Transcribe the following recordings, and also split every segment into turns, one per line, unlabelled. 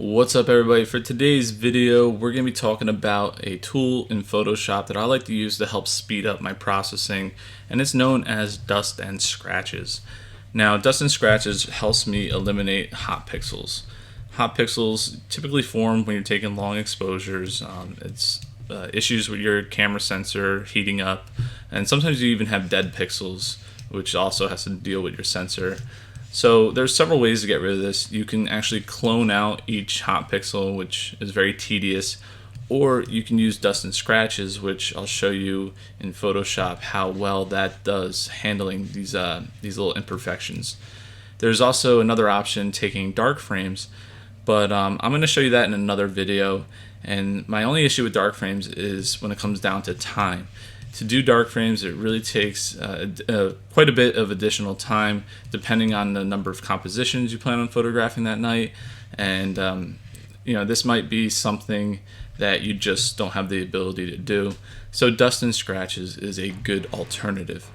What's up everybody? For today's video we're going to be talking about a tool in Photoshop that I like to use to help speed up my processing, and it's known as dust and scratches. Now dust and scratches helps me eliminate hot pixels. Hot pixels typically form when you're taking long exposures. It's issues with your camera sensor heating up, and sometimes you even have dead pixels, which also has to deal with your sensor. So there's several ways to get rid of this. You can actually clone out each hot pixel, which is very tedious, or you can use dust and scratches, which I'll show you in Photoshop how well that does handling these little imperfections. There's also another option, taking dark frames, but I'm going to show you that in another video. And my only issue with dark frames is when it comes down to time. To do dark frames, it really takes quite a bit of additional time depending on the number of compositions you plan on photographing that night, and this might be something that you just don't have the ability to do. So dust and scratches is a good alternative.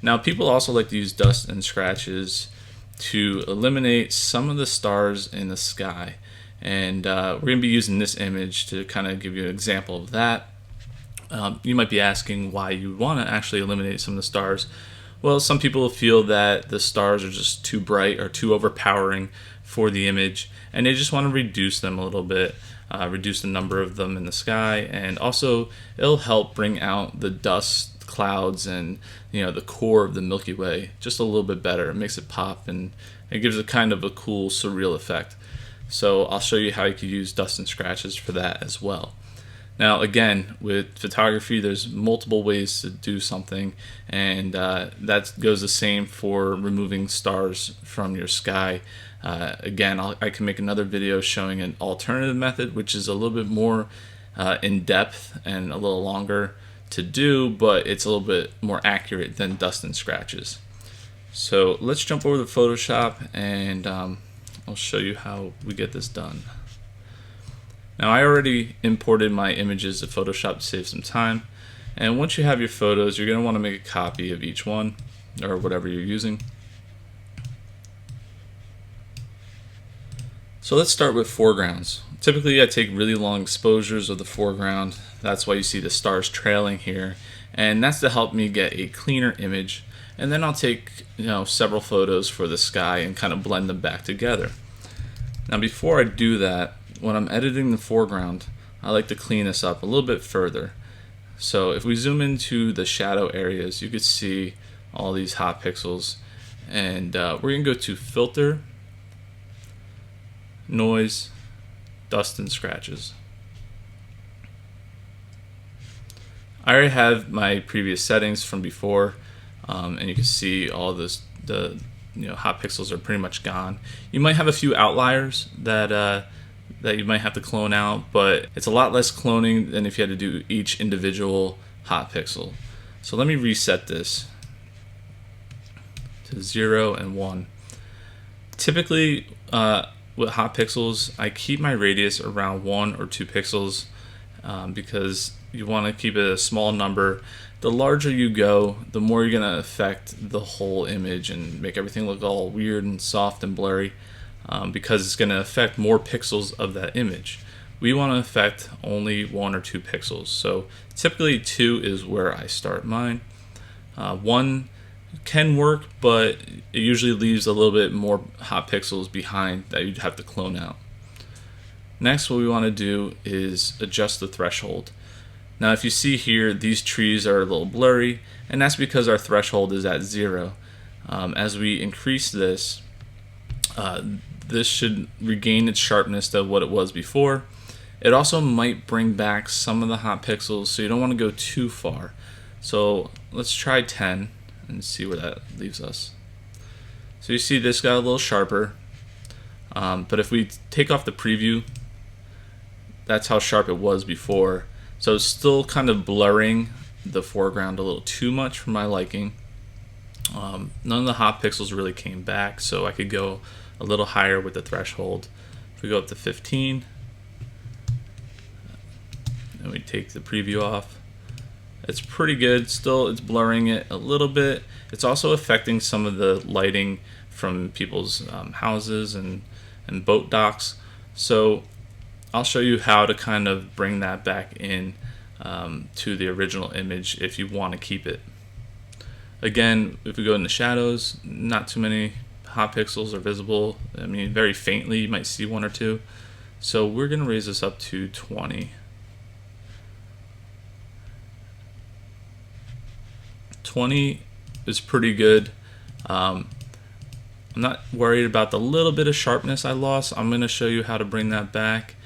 Now people also like to use dust and scratches to eliminate some of the stars in the sky, and we're going to be using this image to kind of give you an example of that. You might be asking why you want to actually eliminate some of the stars. Well, some people feel that the stars are just too bright or too overpowering for the image, and they just want to reduce them a little bit, reduce the number of them in the sky, and also it'll help bring out the dust clouds and the core of the Milky Way just a little bit better. It makes it pop, and it gives it kind of a cool surreal effect. So I'll show you how you could use dust and scratches for that as well. Now again, with photography there's multiple ways to do something, and that goes the same for removing stars from your sky. Again, I can make another video showing an alternative method, which is a little bit more in depth and a little longer to do, but it's a little bit more accurate than dust and scratches. So let's jump over to Photoshop, and I'll show you how we get this done. Now I already imported my images to Photoshop to save some time, and once you have your photos you're going to want to make a copy of each one or whatever you're using. So let's start with foregrounds. Typically I take really long exposures of the foreground. That's why you see the stars trailing here, and that's to help me get a cleaner image. And then I'll take several photos for the sky and kind of blend them back together. Now before I do that, when I'm editing the foreground, I like to clean this up a little bit further. So if we zoom into the shadow areas, you can see all these hot pixels, and we're going to go to Filter, Noise, Dust and Scratches. I already have my previous settings from before, and you can see all this, the hot pixels are pretty much gone. You might have a few outliers that you might have to clone out, but it's a lot less cloning than if you had to do each individual hot pixel. So let me reset this to 0 and 1. Typically with hot pixels I keep my radius around 1 or 2 pixels because you want to keep it a small number. The larger you go, the more you're going to affect the whole image and make everything look all weird and soft and blurry. Because it's going to affect more pixels of that image. We want to affect only 1 or 2 pixels. So typically 2 is where I start mine. 1 can work, but it usually leaves a little bit more hot pixels behind that you'd have to clone out. Next, what we want to do is adjust the threshold. Now if you see here, these trees are a little blurry, and that's because our threshold is at 0. As we increase this, this should regain its sharpness to what it was before. It also might bring back some of the hot pixels, so you don't want to go too far. So let's try 10 and see where that leaves us. So you see this got a little sharper, but if we take off the preview, that's how sharp it was before. So it's still kind of blurring the foreground a little too much for my liking. None of the hot pixels really came back, so I could go a little higher with the threshold. If we go up to 15 and we take the preview off, it's pretty good. Still, it's blurring it a little bit. It's also affecting some of the lighting from people's houses and boat docks. So I'll show you how to kind of bring that back in to the original image if you want to keep it. Again, if we go into shadows, not too many hot pixels are visible. I mean, very faintly, you might see one or two. So we're going to raise this up to 20. 20 is pretty good. I'm not worried about the little bit of sharpness I lost. I'm going to show you how to bring that back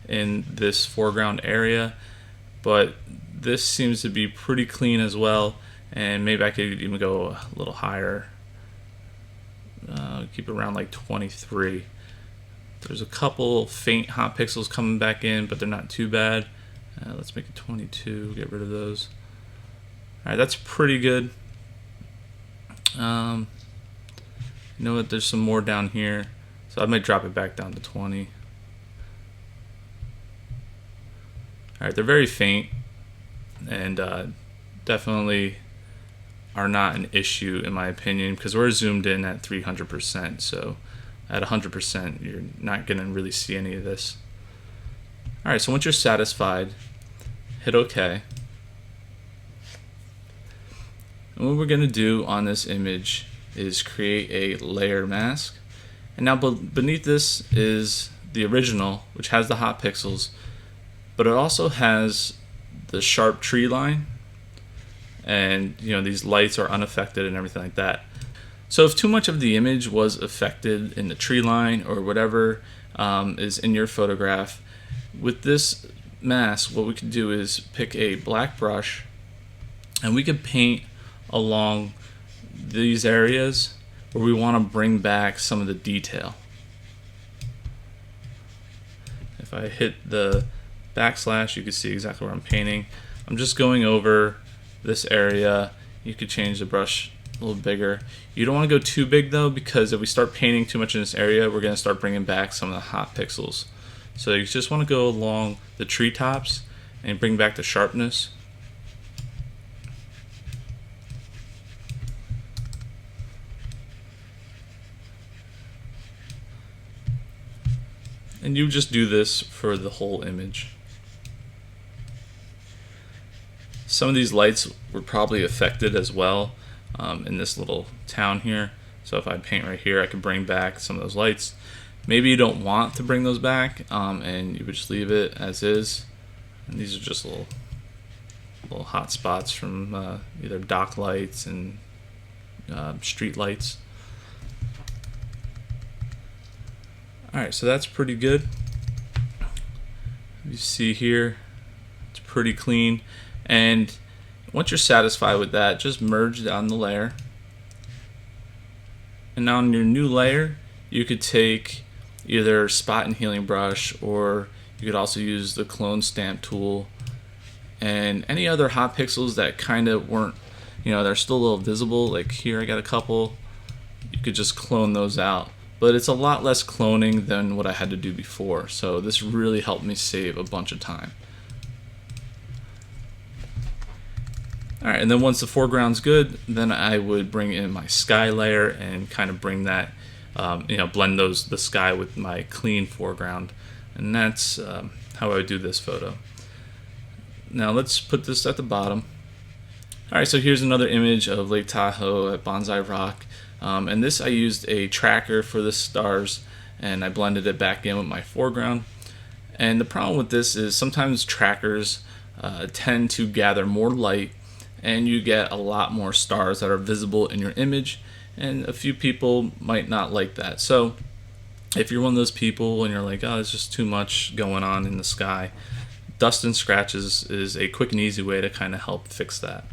in this foreground area, but this seems to be pretty clean as well, and maybe I could even go a little higher. Keep it around like 23. There's a couple faint hot pixels coming back in, but they're not too bad. Let's make it 22, get rid of those. Alright, that's pretty good. You know what, there's some more down here, so I might drop it back down to 20. Alright, they're very faint, and definitely are not an issue in my opinion, because we're zoomed in at 300%, so at 100% you're not going to really see any of this. Alright, so once you're satisfied, hit OK. And what we're going to do on this image is create a layer mask. And now beneath this is the original, which has the hot pixels, but it also has the sharp tree line, and you know, these lights are unaffected and everything like that. So if too much of the image was affected in the tree line or whatever is in your photograph, with this mask what we could do is pick a black brush and we could paint along these areas where we want to bring back some of the detail. If I hit the backslash, you can see exactly where I'm painting. I'm just going over this area. You could change the brush a little bigger. You don't want to go too big though, because if we start painting too much in this area, we're going to start bringing back some of the hot pixels. So you just want to go along the treetops and bring back the sharpness. And you just do this for the whole image. Some of these lights were probably affected as well in this little town here. So if I paint right here, I could bring back some of those lights. Maybe you don't want to bring those back, and you would just leave it as is. And these are just little hot spots from either dock lights and street lights. Alright, so that's pretty good. You see here, it's pretty clean. And once you're satisfied with that, just merge down the layer. And now on your new layer, you could take either spot and healing brush, or you could also use the clone stamp tool, and any other hot pixels that kind of weren't, you know, they're still a little visible. Like here I got a couple. You could just clone those out. But it's a lot less cloning than what I had to do before, so this really helped me save a bunch of time. Alright, and then once the foreground's good, then I would bring in my sky layer and kind of bring that, you know, blend the sky with my clean foreground. And that's how I would do this photo. Now let's put this at the bottom. Alright, so here's another image of Lake Tahoe at Bonsai Rock. And this I used a tracker for the stars, and I blended it back in with my foreground. And the problem with this is sometimes trackers tend to gather more light, and you get a lot more stars that are visible in your image, and a few people might not like that. So if you're one of those people and you're like, oh, there's just too much going on in the sky, dust and scratches is a quick and easy way to kind of help fix that.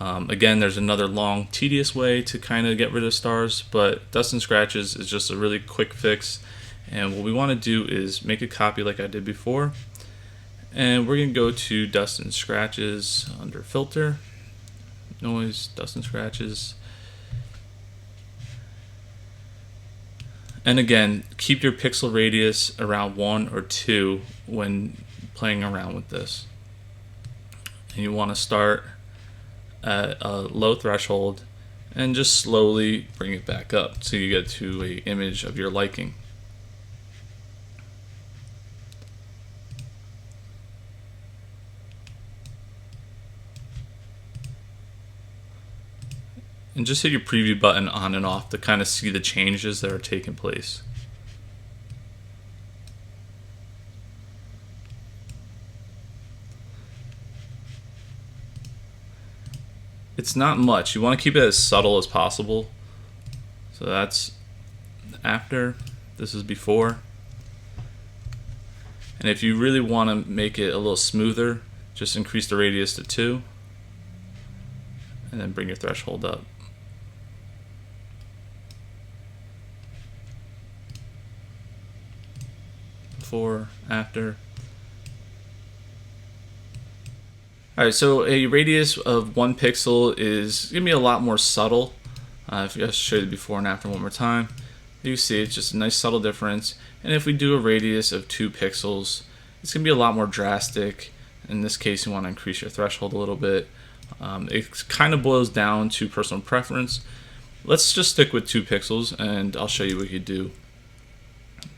Again, there's another long, tedious way to kind of get rid of stars, but dust and scratches is just a really quick fix. And what we want to do is make a copy like I did before. And we're going to go to dust and scratches under filter, noise, dust and scratches. And again, keep your pixel radius around 1 or 2 when playing around with this. And you want to start at a low threshold and just slowly bring it back up so you get to an image of your liking. And just hit your preview button on and off to kind of see the changes that are taking place. It's not much. You want to keep it as subtle as possible. So that's after. This is before. And if you really want to make it a little smoother, just increase the radius to 2. And then bring your threshold up. Before, after. Alright, so a radius of 1 pixel is going to be a lot more subtle. If I show you the before and after one more time, you see it's just a nice subtle difference. And if we do a radius of 2 pixels, it's going to be a lot more drastic. In this case, you want to increase your threshold a little bit. It kind of boils down to personal preference. Let's just stick with 2 pixels, and I'll show you what you do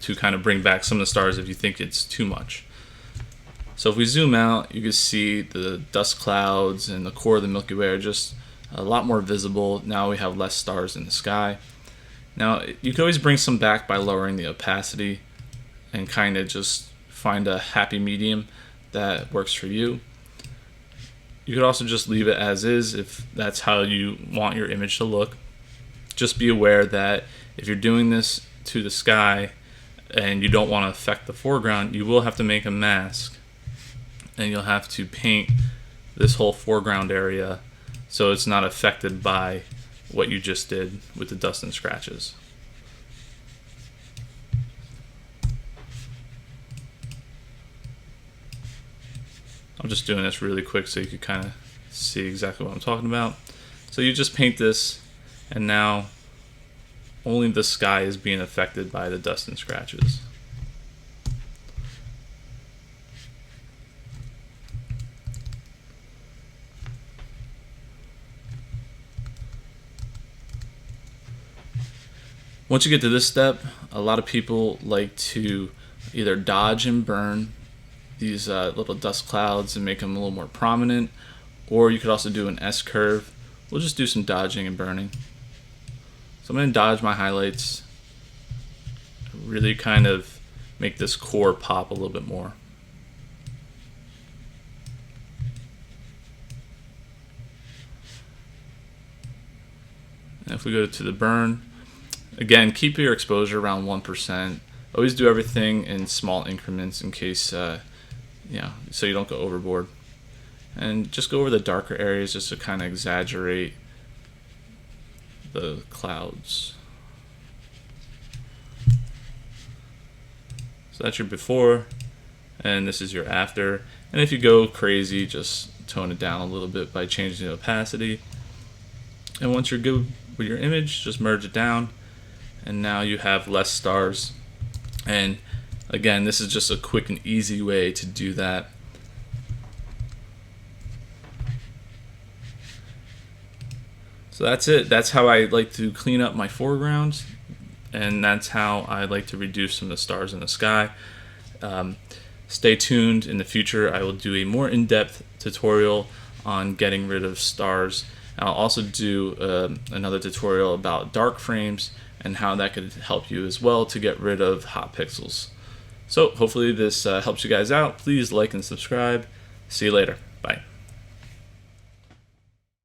to kind of bring back some of the stars if you think it's too much. So if we zoom out, you can see the dust clouds and the core of the Milky Way are just a lot more visible. Now we have less stars in the sky. Now you can always bring some back by lowering the opacity and kind of just find a happy medium that works for you. You could also just leave it as is if that's how you want your image to look. Just be aware that if you're doing this to the sky and you don't want to affect the foreground, you will have to make a mask. And you'll have to paint this whole foreground area so it's not affected by what you just did with the dust and scratches. I'm just doing this really quick so you can kind of see exactly what I'm talking about. So you just paint this, and now only the sky is being affected by the dust and scratches. Once you get to this step, a lot of people like to either dodge and burn these little dust clouds and make them a little more prominent, or you could also do an S-curve. We'll just do some dodging and burning. So I'm going to dodge my highlights, really kind of make this core pop a little bit more. And if we go to the burn, again, keep your exposure around 1%. Always do everything in small increments in case, so you don't go overboard. And just go over the darker areas just to kind of exaggerate the clouds. So that's your before, and this is your after. And if you go crazy, just tone it down a little bit by changing the opacity. And once you're good with your image, just merge it down. And now you have less stars. And again, this is just a quick and easy way to do that. So that's it. That's how I like to clean up my foregrounds, and that's how I like to reduce some of the stars in the sky. Stay tuned. In the future, I will do a more in-depth tutorial on getting rid of stars. I'll also do another tutorial about dark frames and how that could help you as well to get rid of hot pixels. So hopefully this helps you guys out. Please like and subscribe. See you later. Bye.